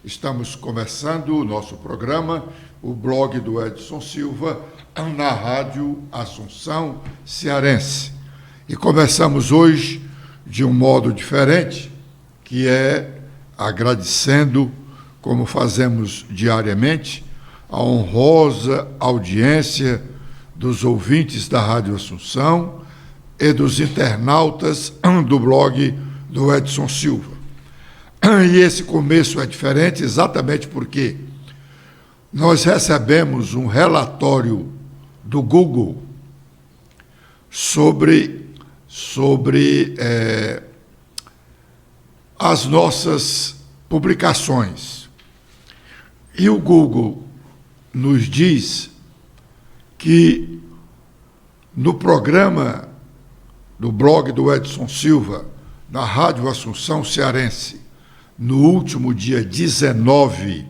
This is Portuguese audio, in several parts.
Estamos começando o nosso programa, o blog do Edson Silva, na Rádio Assunção Cearense. E começamos hoje de um modo diferente, que é agradecendo, como fazemos diariamente, a honrosa audiência dos ouvintes da Rádio Assunção e dos internautas do blog do Edson Silva. E esse começo é diferente exatamente porque nós recebemos um relatório do Google sobre as nossas publicações. E o Google nos diz que no programa do blog do Edson Silva, na Rádio Assunção Cearense, no último dia 19,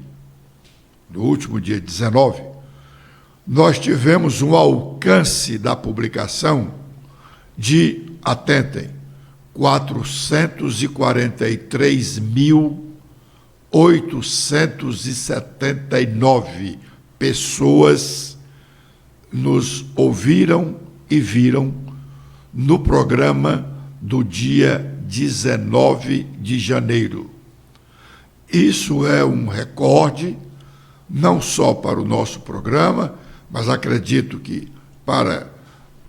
nós tivemos um alcance da publicação de, atentem, 443.879 pessoas nos ouviram e viram no programa do dia 19 de janeiro. Isso é um recorde, não só para o nosso programa, mas acredito que para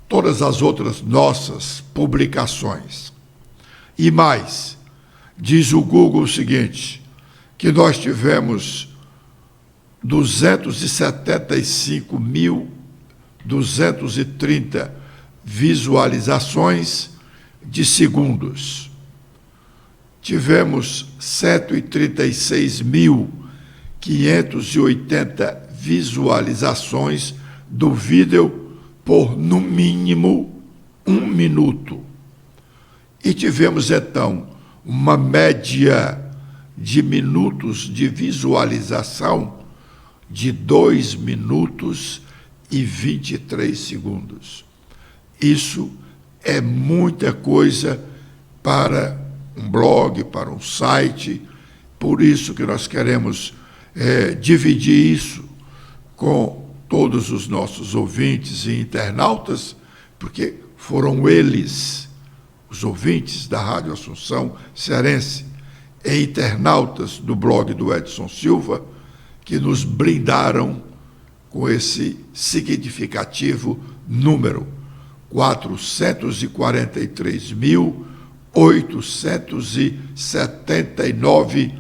todas as outras nossas publicações. E mais, diz o Google o seguinte, que nós tivemos 275.230 visualizações de segundos. Tivemos 136.580 visualizações do vídeo por, no mínimo, 1 minuto. E tivemos, então, uma média de minutos de visualização de 2 minutos e 23 segundos. Isso é muita coisa para um blog, para um site, por isso que nós queremos dividir isso com todos os nossos ouvintes e internautas, porque foram eles, os ouvintes da Rádio Assunção Cearense e internautas do blog do Edson Silva, que nos brindaram com esse significativo número, 443.879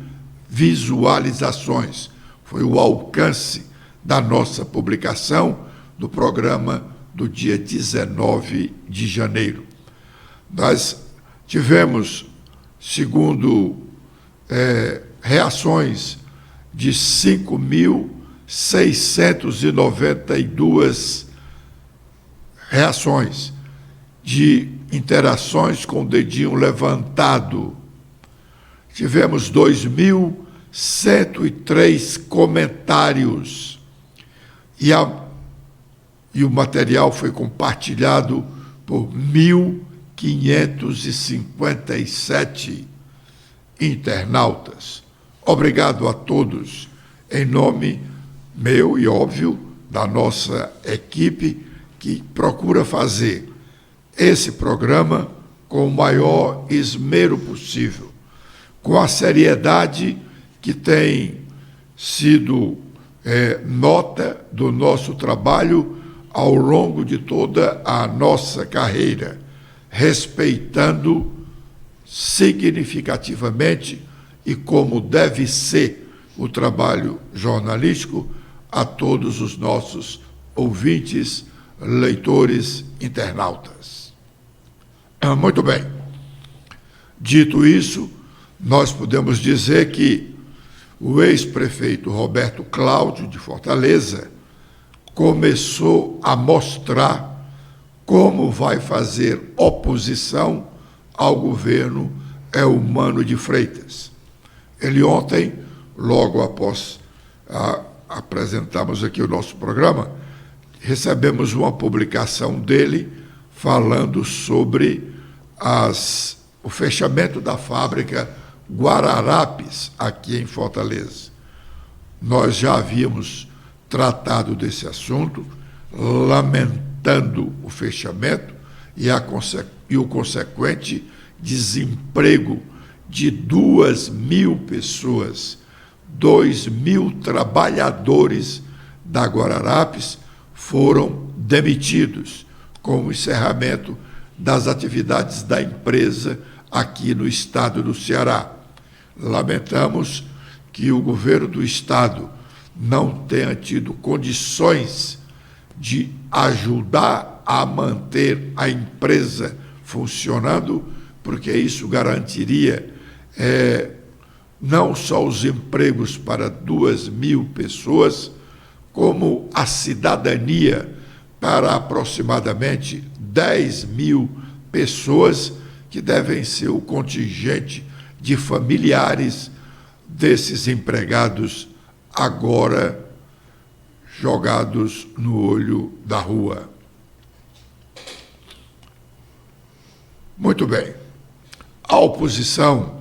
visualizações. Foi o alcance da nossa publicação do programa do dia 19 de janeiro. Nós tivemos, segundo reações, de 5.692 reações de interações com o dedinho levantado. Tivemos 2.103 comentários e o material foi compartilhado por 1.557 internautas. Obrigado a todos, em nome meu e, óbvio, da nossa equipe, que procura fazer esse programa com o maior esmero possível, com a seriedade que tem sido nota do nosso trabalho ao longo de toda a nossa carreira, respeitando significativamente e como deve ser o trabalho jornalístico a todos os nossos ouvintes, leitores, internautas. Muito bem. Dito isso, nós podemos dizer que o ex-prefeito Roberto Cláudio, de Fortaleza, começou a mostrar como vai fazer oposição ao governo Eumano de Freitas. Ele ontem, logo após apresentarmos aqui o nosso programa, recebemos uma publicação dele falando sobre o fechamento da fábrica Guararapes, aqui em Fortaleza. Nós já havíamos tratado desse assunto, lamentando o fechamento e o consequente desemprego de 2.000 pessoas, 2.000 trabalhadores da Guararapes foram demitidos com o encerramento das atividades da empresa aqui no estado do Ceará. Lamentamos que o governo do estado não tenha tido condições de ajudar a manter a empresa funcionando, porque isso garantiria não só os empregos para 2.000 pessoas, como a cidadania para aproximadamente 10.000 pessoas, que devem ser o contingente de familiares desses empregados agora jogados no olho da rua. Muito bem. A oposição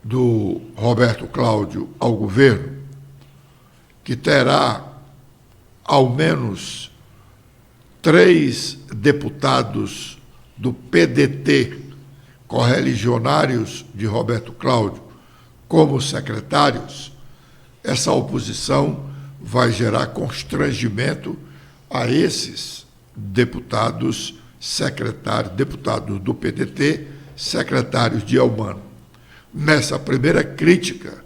do Roberto Cláudio ao governo, que terá ao menos 3 deputados do PDT, correligionários de Roberto Cláudio, como secretários, essa oposição vai gerar constrangimento a esses deputados do PDT, secretários de Elmano. Nessa primeira crítica,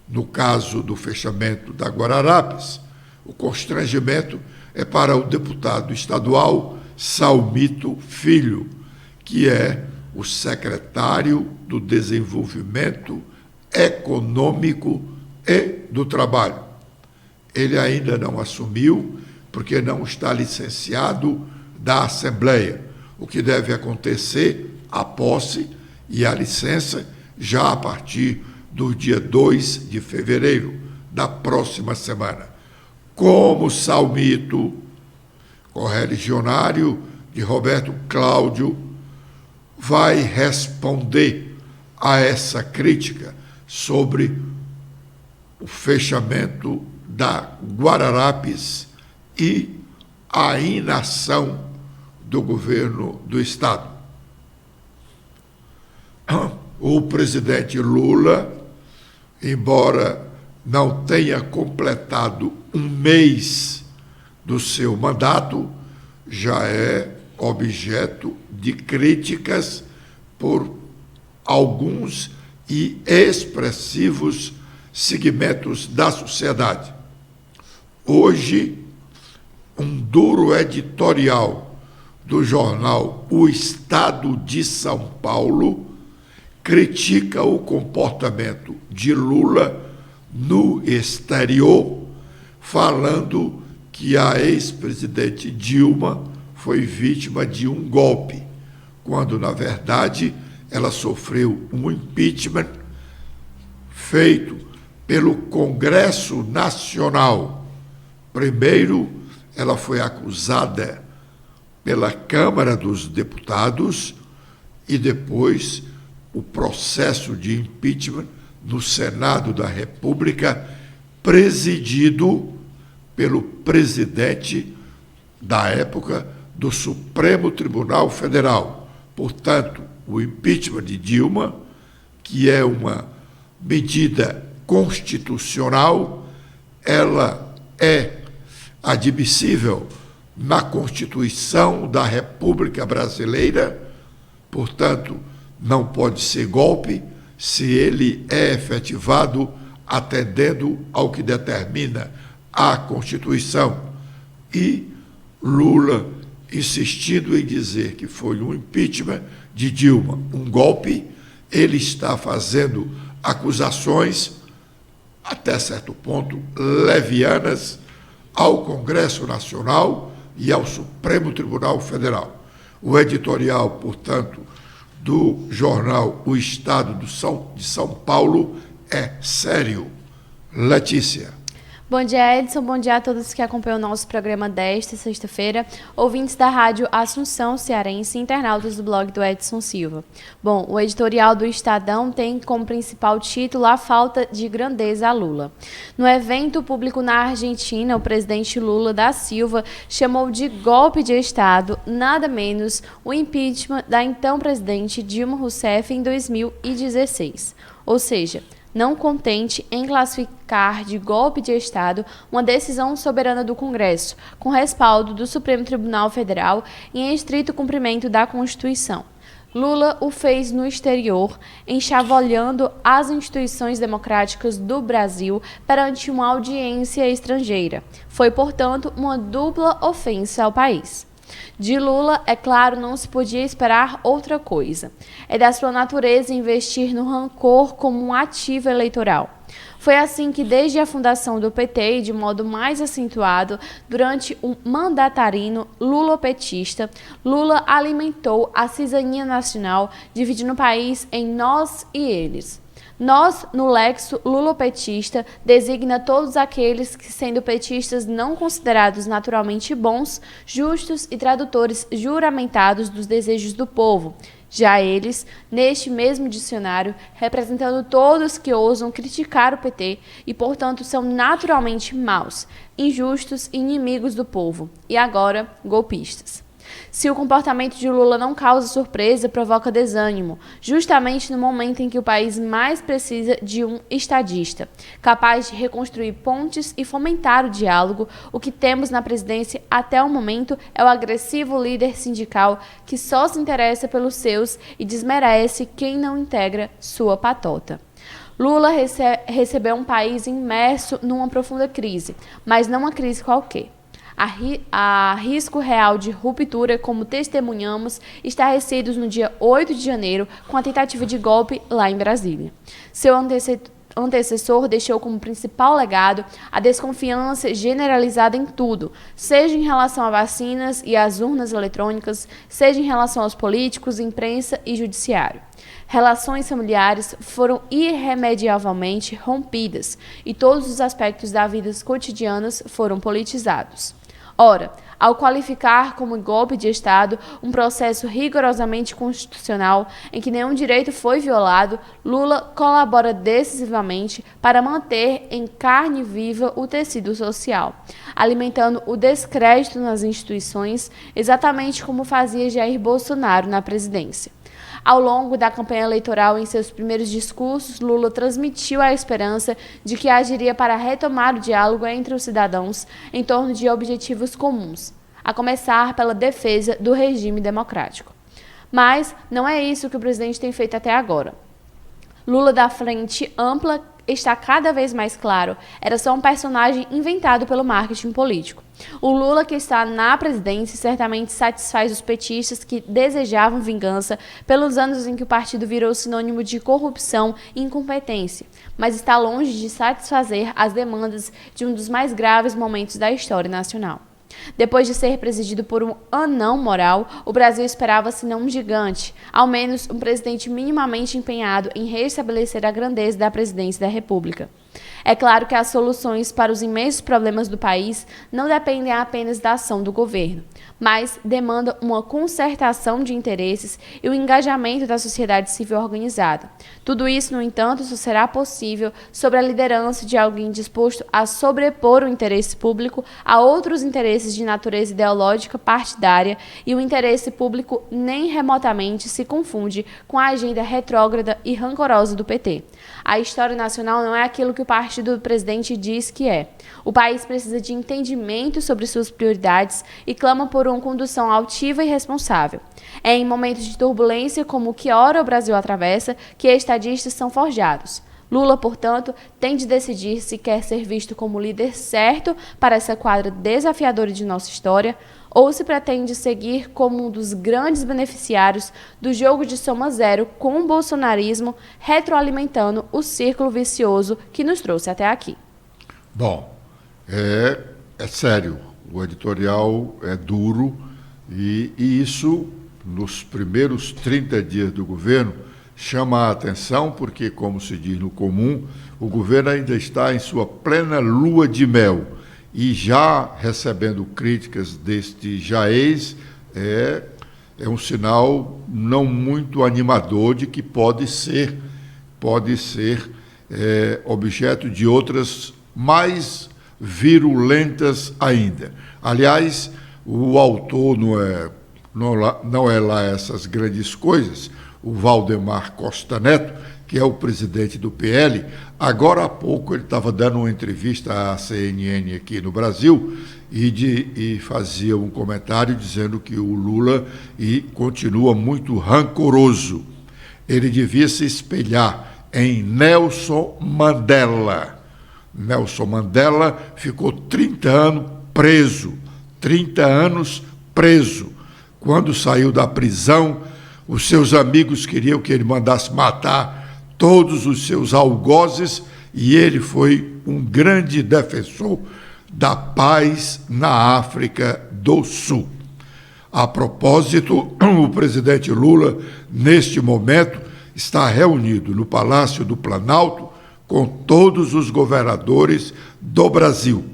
no caso do fechamento da Guararapes, o constrangimento é para o deputado estadual Salmito Filho, que é o secretário do Desenvolvimento Econômico e do Trabalho. Ele ainda não assumiu, porque não está licenciado da Assembleia, o que deve acontecer a posse e a licença já a partir do dia 2 de fevereiro da próxima semana. Como Salmito, correligionário de Roberto Cláudio, vai responder a essa crítica sobre o fechamento da Guararapes e a inação do governo do estado. O presidente Lula, embora não tenha completado um mês do seu mandato, já é objeto de críticas por alguns e expressivos segmentos da sociedade. Hoje, um duro editorial do jornal O Estado de São Paulo critica o comportamento de Lula no exterior, falando que a ex-presidente Dilma foi vítima de um golpe, quando, na verdade, ela sofreu um impeachment feito pelo Congresso Nacional. Primeiro, ela foi acusada pela Câmara dos Deputados e depois o processo de impeachment no Senado da República, presidido pelo presidente da época do Supremo Tribunal Federal. Portanto, o impeachment de Dilma, que é uma medida constitucional, ela é admissível na Constituição da República Brasileira, portanto, não pode ser golpe se ele é efetivado atendendo ao que determina a Constituição. E Lula, insistindo em dizer que foi um impeachment de Dilma, um golpe, ele está fazendo acusações, até certo ponto, levianas, ao Congresso Nacional e ao Supremo Tribunal Federal. O editorial, portanto, do jornal O Estado de São Paulo é sério. Letícia. Bom dia, Edson. Bom dia a todos que acompanham o nosso programa desta sexta-feira, ouvintes da Rádio Assunção Cearense e internautas do blog do Edson Silva. Bom, o editorial do Estadão tem como principal título a falta de grandeza a Lula. No evento público na Argentina, o presidente Lula da Silva chamou de golpe de Estado nada menos o impeachment da então presidente Dilma Rousseff em 2016. Ou seja, não contente em classificar de golpe de Estado uma decisão soberana do Congresso, com respaldo do Supremo Tribunal Federal e em estrito cumprimento da Constituição. Lula o fez no exterior, enxavalhando as instituições democráticas do Brasil perante uma audiência estrangeira. Foi, portanto, uma dupla ofensa ao país. De Lula, é claro, não se podia esperar outra coisa. É da sua natureza investir no rancor como um ativo eleitoral. Foi assim que, desde a fundação do PT e de modo mais acentuado durante o mandatarino lulopetista, Lula alimentou a cisania nacional, dividindo o país em nós e eles. Nós, no lexo lulopetista, designa todos aqueles que, sendo petistas não considerados naturalmente bons, justos e tradutores juramentados dos desejos do povo. Já eles, neste mesmo dicionário, representando todos que ousam criticar o PT e, portanto, são naturalmente maus, injustos e inimigos do povo, e agora golpistas. Se o comportamento de Lula não causa surpresa, provoca desânimo, justamente no momento em que o país mais precisa de um estadista, capaz de reconstruir pontes e fomentar o diálogo. O que temos na presidência até o momento é o agressivo líder sindical que só se interessa pelos seus e desmerece quem não integra sua patota. Lula recebeu um país imerso numa profunda crise, mas não uma crise qualquer. A risco real de ruptura, como testemunhamos, estarrecidos no dia 8 de janeiro com a tentativa de golpe lá em Brasília. Seu antecessor deixou como principal legado a desconfiança generalizada em tudo, seja em relação a vacinas e às urnas eletrônicas, seja em relação aos políticos, imprensa e judiciário. Relações familiares foram irremediavelmente rompidas e todos os aspectos da vida cotidianas foram politizados. Ora, ao qualificar como golpe de Estado um processo rigorosamente constitucional em que nenhum direito foi violado, Lula colabora decisivamente para manter em carne viva o tecido social, alimentando o descrédito nas instituições, exatamente como fazia Jair Bolsonaro na presidência. Ao longo da campanha eleitoral, em seus primeiros discursos, Lula transmitiu a esperança de que agiria para retomar o diálogo entre os cidadãos em torno de objetivos comuns, a começar pela defesa do regime democrático. Mas não é isso que o presidente tem feito até agora. Lula, da frente ampla, está cada vez mais claro, era só um personagem inventado pelo marketing político. O Lula que está na presidência certamente satisfaz os petistas que desejavam vingança pelos anos em que o partido virou sinônimo de corrupção e incompetência, mas está longe de satisfazer as demandas de um dos mais graves momentos da história nacional. Depois de ser presidido por um anão moral, o Brasil esperava, se não um gigante, ao menos um presidente minimamente empenhado em restabelecer a grandeza da presidência da República. É claro que as soluções para os imensos problemas do país não dependem apenas da ação do governo, mas demandam uma concertação de interesses e o engajamento da sociedade civil organizada. Tudo isso, no entanto, só será possível sob a liderança de alguém disposto a sobrepor o interesse público a outros interesses de natureza ideológica partidária, e o interesse público nem remotamente se confunde com a agenda retrógrada e rancorosa do PT. A história nacional não é aquilo que o partido do presidente diz que é. O país precisa de entendimento sobre suas prioridades e clama por uma condução altiva e responsável. É em momentos de turbulência como o que ora o Brasil atravessa que estadistas são forjados. Lula, portanto, tem de decidir se quer ser visto como o líder certo para essa quadra desafiadora de nossa história, ou se pretende seguir como um dos grandes beneficiários do jogo de soma zero com o bolsonarismo, retroalimentando o círculo vicioso que nos trouxe até aqui. Bom, é sério, o editorial é duro e isso, nos primeiros 30 dias do governo, chama a atenção porque, como se diz no comum, o governo ainda está em sua plena lua de mel e já recebendo críticas deste jaez é um sinal não muito animador de que pode ser objeto de outras mais virulentas ainda. Aliás, o autor não é lá essas grandes coisas, o Valdemar Costa Neto, que é o presidente do PL, agora há pouco ele estava dando uma entrevista à CNN aqui no Brasil e fazia um comentário dizendo que o Lula continua muito rancoroso. Ele devia se espelhar em Nelson Mandela. Nelson Mandela ficou 30 anos preso. 30 anos preso. Quando saiu da prisão, os seus amigos queriam que ele mandasse matar todos os seus algozes e ele foi um grande defensor da paz na África do Sul. A propósito, o presidente Lula, neste momento, está reunido no Palácio do Planalto com todos os governadores do Brasil,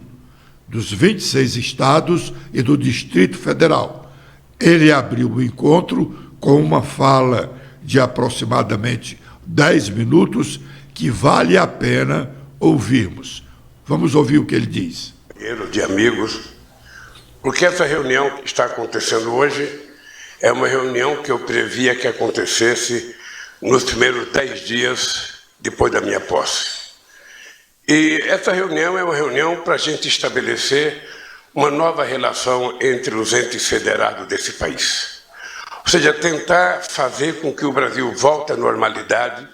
dos 26 estados e do Distrito Federal. Ele abriu o encontro com uma fala de aproximadamente 10 minutos que vale a pena ouvirmos. Vamos ouvir o que ele diz. De amigos, porque essa reunião que está acontecendo hoje é uma reunião que eu previa que acontecesse nos primeiros 10 dias depois da minha posse. E essa reunião é uma reunião para a gente estabelecer uma nova relação entre os entes federados desse país. Ou seja, tentar fazer com que o Brasil volte à normalidade,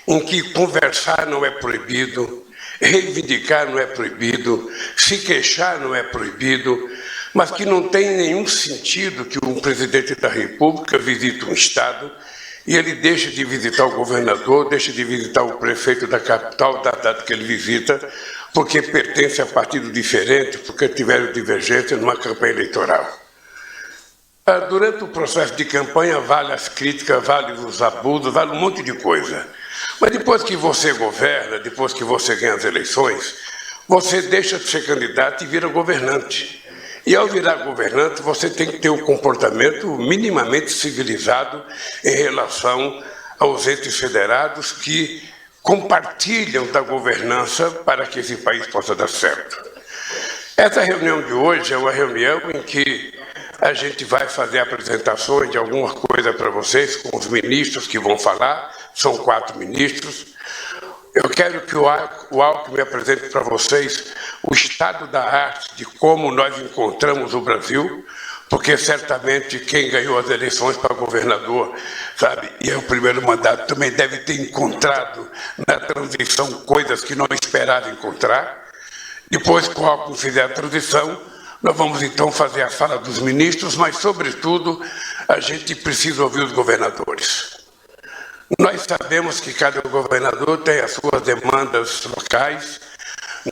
em que conversar não é proibido, reivindicar não é proibido, se queixar não é proibido, mas que não tem nenhum sentido que um presidente da República visite um estado e ele deixa de visitar o governador, deixa de visitar o prefeito da capital, da data que ele visita, porque pertence a partido diferente, porque tiveram divergência numa campanha eleitoral. Durante o processo de campanha, vale as críticas, vale os abusos, vale um monte de coisa. Mas depois que você governa, depois que você ganha as eleições, você deixa de ser candidato e vira governante. E ao virar governante, você tem que ter um comportamento minimamente civilizado em relação aos entes federados que compartilham da governança para que esse país possa dar certo. Essa reunião de hoje é uma reunião em que a gente vai fazer apresentações de alguma coisa para vocês com os ministros que vão falar, são 4 ministros. Eu quero que o Alckmin apresente para vocês o estado da arte de como nós encontramos o Brasil, porque certamente quem ganhou as eleições para governador, sabe, e é o primeiro mandato, também deve ter encontrado na transição coisas que não esperava encontrar. Depois que o Alckmin fizer a transição, nós vamos então fazer a fala dos ministros, mas, sobretudo, a gente precisa ouvir os governadores. Nós sabemos que cada governador tem as suas demandas locais,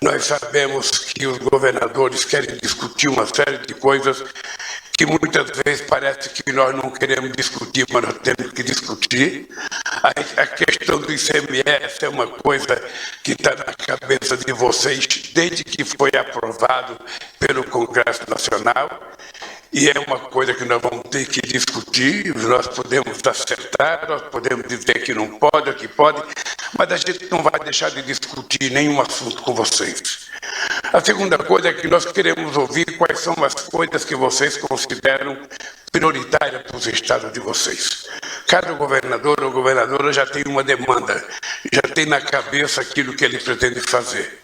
nós sabemos que os governadores querem discutir uma série de coisas que muitas vezes parece que nós não queremos discutir, mas nós temos que discutir. A questão do ICMS é uma coisa que está na cabeça de vocês desde que foi aprovado pelo Congresso Nacional, e é uma coisa que nós vamos ter que discutir. Nós podemos acertar, nós podemos dizer que não pode, que pode, mas a gente não vai deixar de discutir nenhum assunto com vocês. A segunda coisa é que nós queremos ouvir quais são as coisas que vocês consideram prioritárias para os estados de vocês. Cada governador ou governadora já tem uma demanda, já tem na cabeça aquilo que ele pretende fazer.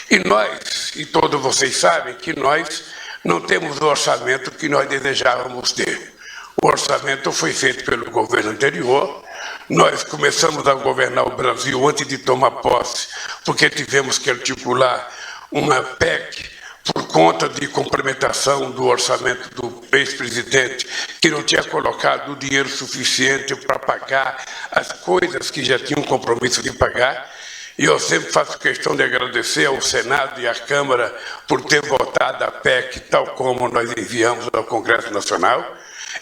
E nós, e todos vocês sabem que nós não temos o orçamento que nós desejávamos ter. O orçamento foi feito pelo governo anterior. Nós começamos a governar o Brasil antes de tomar posse, porque tivemos que articular uma PEC por conta de complementação do orçamento do ex-presidente, que não tinha colocado o dinheiro suficiente para pagar as coisas que já tinham compromisso de pagar. E eu sempre faço questão de agradecer ao Senado e à Câmara por ter votado a PEC tal como nós enviamos ao Congresso Nacional.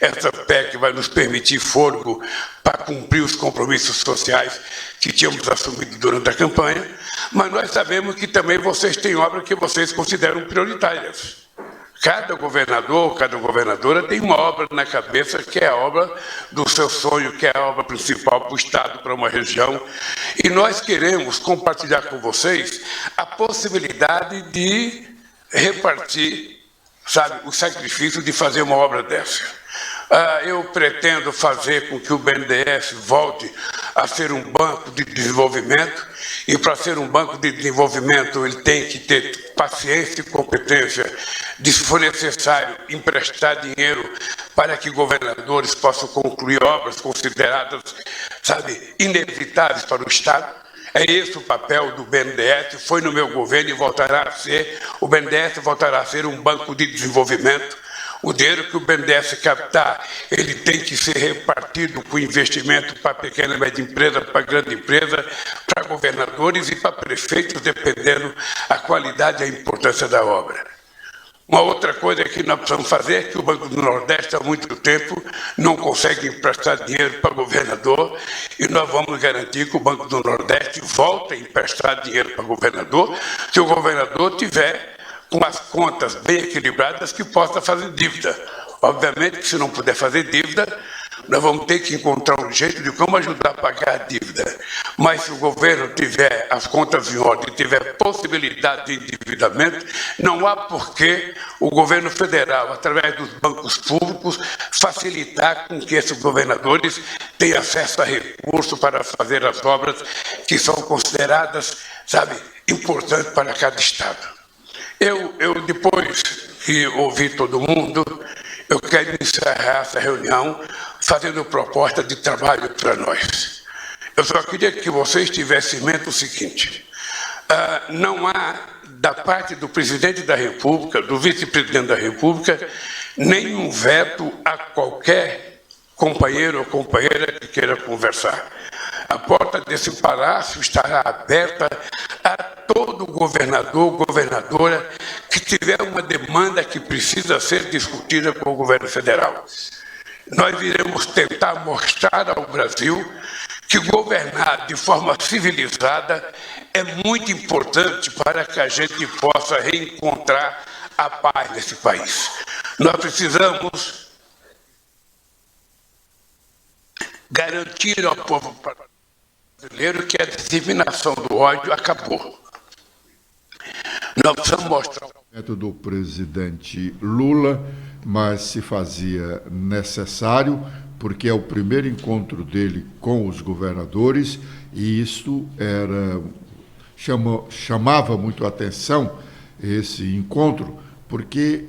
essa PEC vai nos permitir fôlego para cumprir os compromissos sociais que tínhamos assumido durante a campanha, mas nós sabemos que também vocês têm obras que vocês consideram prioritárias. Cada governador, cada governadora tem uma obra na cabeça que é a obra do seu sonho, que é a obra principal para o Estado, para uma região. E nós queremos compartilhar com vocês a possibilidade de repartir, sabe, o sacrifício de fazer uma obra dessa. Eu pretendo fazer com que o BNDES volte a ser um banco de desenvolvimento, e para ser um banco de desenvolvimento ele tem que ter paciência e competência de, se for necessário, emprestar dinheiro para que governadores possam concluir obras consideradas, sabe, inevitáveis para o Estado. É esse o papel do BNDES, foi no meu governo e voltará a ser. O BNDES voltará a ser um banco de desenvolvimento. O dinheiro que o BNDES captar, ele tem que ser repartido com investimento para pequena e média empresa, para grande empresa, para governadores e para prefeitos, dependendo a qualidade e a importância da obra. Uma outra coisa que nós precisamos fazer é que o Banco do Nordeste, há muito tempo, não consegue emprestar dinheiro para governador, e nós vamos garantir que o Banco do Nordeste volte a emprestar dinheiro para governador, se o governador tiver com as contas bem equilibradas, que possa fazer dívida. Obviamente que, se não puder fazer dívida, nós vamos ter que encontrar um jeito de como ajudar a pagar a dívida. Mas se o governo tiver as contas em ordem, tiver possibilidade de endividamento, não há por que o governo federal, através dos bancos públicos, facilitar com que esses governadores tenham acesso a recursos para fazer as obras que são consideradas, sabe, importantes para cada estado. Eu, depois que ouvi todo mundo, eu quero encerrar essa reunião fazendo proposta de trabalho para nós. Eu só queria que vocês tivessem em mente o seguinte: não há, da parte do presidente da República, do vice-presidente da República, nenhum veto a qualquer companheiro ou companheira que queira conversar. A porta desse palácio estará aberta a todo governador, governadora que tiver uma demanda que precisa ser discutida com o governo federal. Nós iremos tentar mostrar ao Brasil que governar de forma civilizada é muito importante para que a gente possa reencontrar a paz nesse país. Nós precisamos garantir ao povo brasileiro que a disseminação do ódio acabou. Nós precisamos mostrar do presidente Lula, mas se fazia necessário, porque é o primeiro encontro dele com os governadores, e isso chamava muito a atenção, esse encontro, porque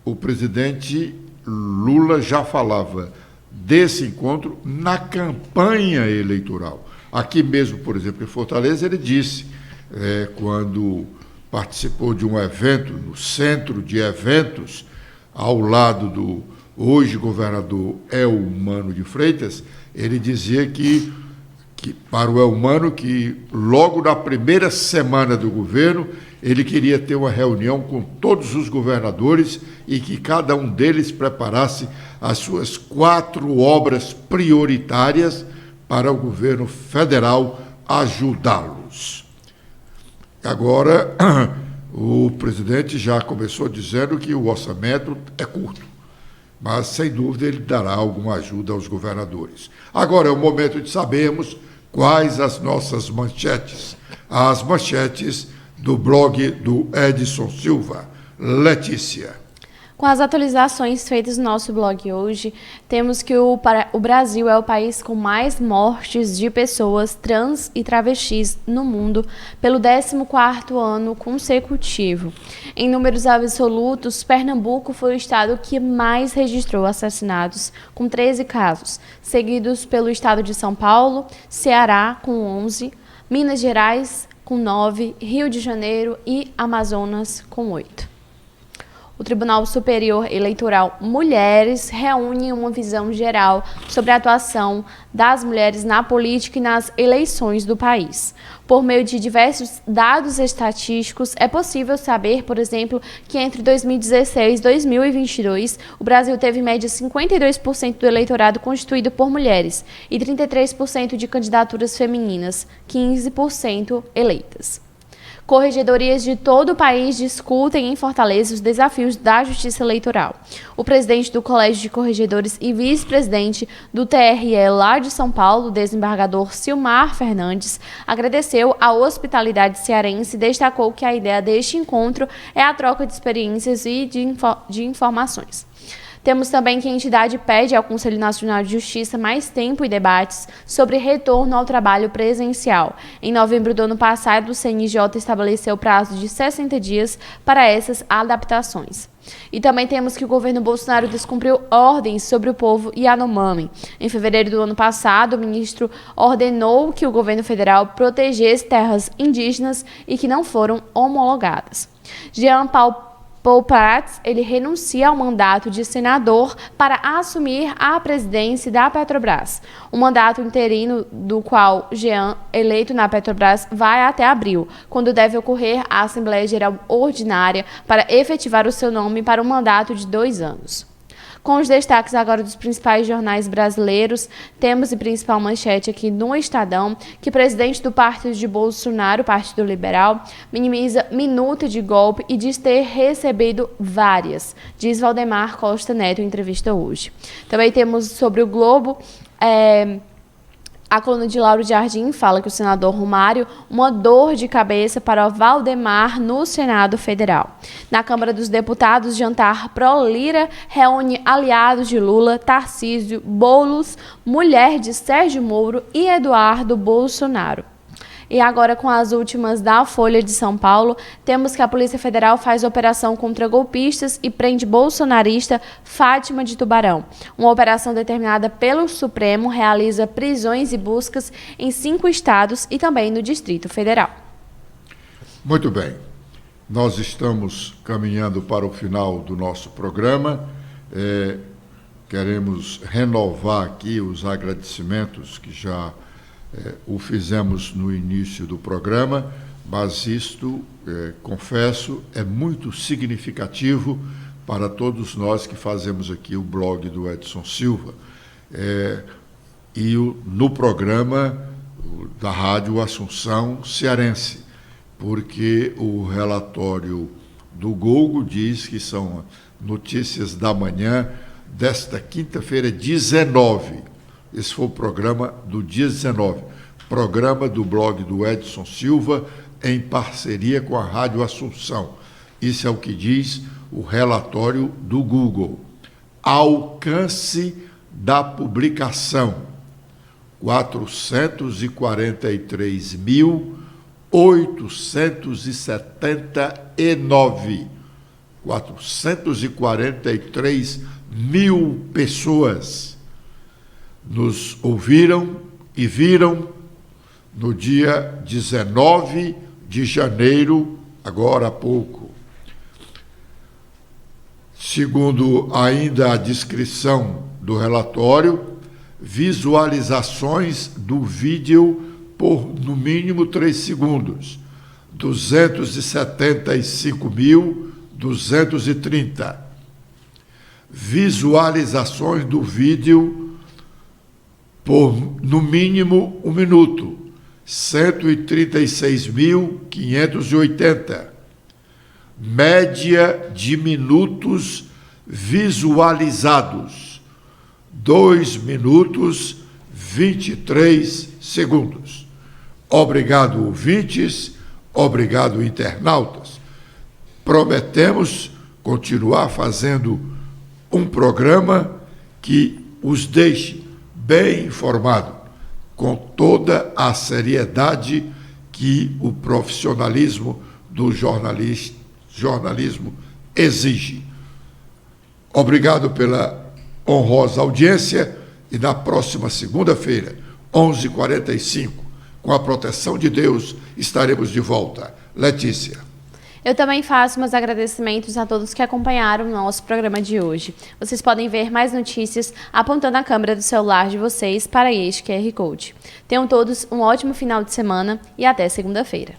o presidente Lula já falava desse encontro na campanha eleitoral. Aqui mesmo, por exemplo, em Fortaleza, ele disse, quando participou de um evento no centro de eventos, ao lado do hoje governador Elmano de Freitas, ele dizia que para o Elmano, que logo na primeira semana do governo, ele queria ter uma reunião com todos os governadores e que cada um deles preparasse as suas 4 obras prioritárias para o governo federal ajudá-los. Agora, o presidente já começou dizendo que o orçamento é curto, mas, sem dúvida, ele dará alguma ajuda aos governadores. Agora é o momento de sabermos quais as nossas manchetes. As manchetes do blog do Edson Silva. Letícia. Com as atualizações feitas no nosso blog hoje, temos que o Brasil é o país com mais mortes de pessoas trans e travestis no mundo pelo 14º ano consecutivo. Em números absolutos, Pernambuco foi o estado que mais registrou assassinatos, com 13 casos, seguidos pelo estado de São Paulo, Ceará, com 11, Minas Gerais, com 9, Rio de Janeiro e Amazonas, com 8. o Tribunal Superior Eleitoral Mulheres reúne uma visão geral sobre a atuação das mulheres na política e nas eleições do país. Por meio de diversos dados estatísticos, é possível saber, por exemplo, que entre 2016 e 2022, o Brasil teve em média 52% do eleitorado constituído por mulheres e 33% de candidaturas femininas, 15% eleitas. Corregedorias de todo o país discutem em Fortaleza os desafios da justiça eleitoral. O presidente do Colégio de Corregedores e vice-presidente do TRE lá de São Paulo, o desembargador Silmar Fernandes, agradeceu a hospitalidade cearense e destacou que a ideia deste encontro é a troca de experiências e de informações. Temos também que a entidade pede ao Conselho Nacional de Justiça mais tempo e debates sobre retorno ao trabalho presencial. Em novembro do ano passado, o CNJ estabeleceu prazo de 60 dias para essas adaptações. E também temos que o governo Bolsonaro descumpriu ordens sobre o povo Yanomami. Em fevereiro do ano passado, o ministro ordenou que o governo federal protegesse terras indígenas e que não foram homologadas. Jean Paul Prats, ele renuncia ao mandato de senador para assumir a presidência da Petrobras. O mandato interino do qual Jean, eleito na Petrobras, vai até abril, quando deve ocorrer a Assembleia Geral Ordinária para efetivar o seu nome para um mandato de 2 anos. Com os destaques agora dos principais jornais brasileiros, temos em principal manchete aqui no Estadão que o presidente do partido de Bolsonaro, o Partido Liberal, minimiza minuta de golpe e diz ter recebido várias, diz Valdemar Costa Neto em entrevista hoje. Também temos sobre o Globo, a coluna de Lauro Jardim fala que o senador Romário, uma dor de cabeça para o Valdemar no Senado Federal. Na Câmara dos Deputados, jantar pró-Lira reúne aliados de Lula, Tarcísio, Boulos, mulher de Sérgio Moro e Eduardo Bolsonaro. E agora, com as últimas da Folha de São Paulo, temos que a Polícia Federal faz operação contra golpistas e prende bolsonarista Fátima de Tubarão. Uma operação determinada pelo Supremo realiza prisões e buscas em 5 estados e também no Distrito Federal. Muito bem. Nós estamos caminhando para o final do nosso programa. Queremos renovar aqui os agradecimentos que já o fizemos no início do programa, mas isto, confesso, é muito significativo para todos nós que fazemos aqui o blog do Edson Silva e no programa da Rádio Assunção Cearense, porque o relatório do Google diz que são notícias da manhã desta quinta-feira, 19. Esse foi o programa do dia 19, programa do blog do Edson Silva, em parceria com a Rádio Assunção. Isso é o que diz o relatório do Google. Alcance da publicação: 443.879. 443 mil pessoas nos ouviram e viram no dia 19 de janeiro, agora há pouco. Segundo ainda a descrição do relatório, visualizações do vídeo por no mínimo 3 segundos, 275.230. Visualizações do vídeo por no mínimo 1 minuto, 136.580. Média de minutos visualizados, 2 minutos 23 segundos. Obrigado, ouvintes, obrigado, internautas. Prometemos continuar fazendo um programa que os deixe bem informado, com toda a seriedade que o profissionalismo do jornalismo exige. Obrigado pela honrosa audiência e na próxima segunda-feira, 11h45, com a proteção de Deus, estaremos de volta. Letícia. Eu também faço meus agradecimentos a todos que acompanharam o nosso programa de hoje. Vocês podem ver mais notícias apontando a câmera do celular de vocês para este QR Code. Tenham todos um ótimo final de semana e até segunda-feira.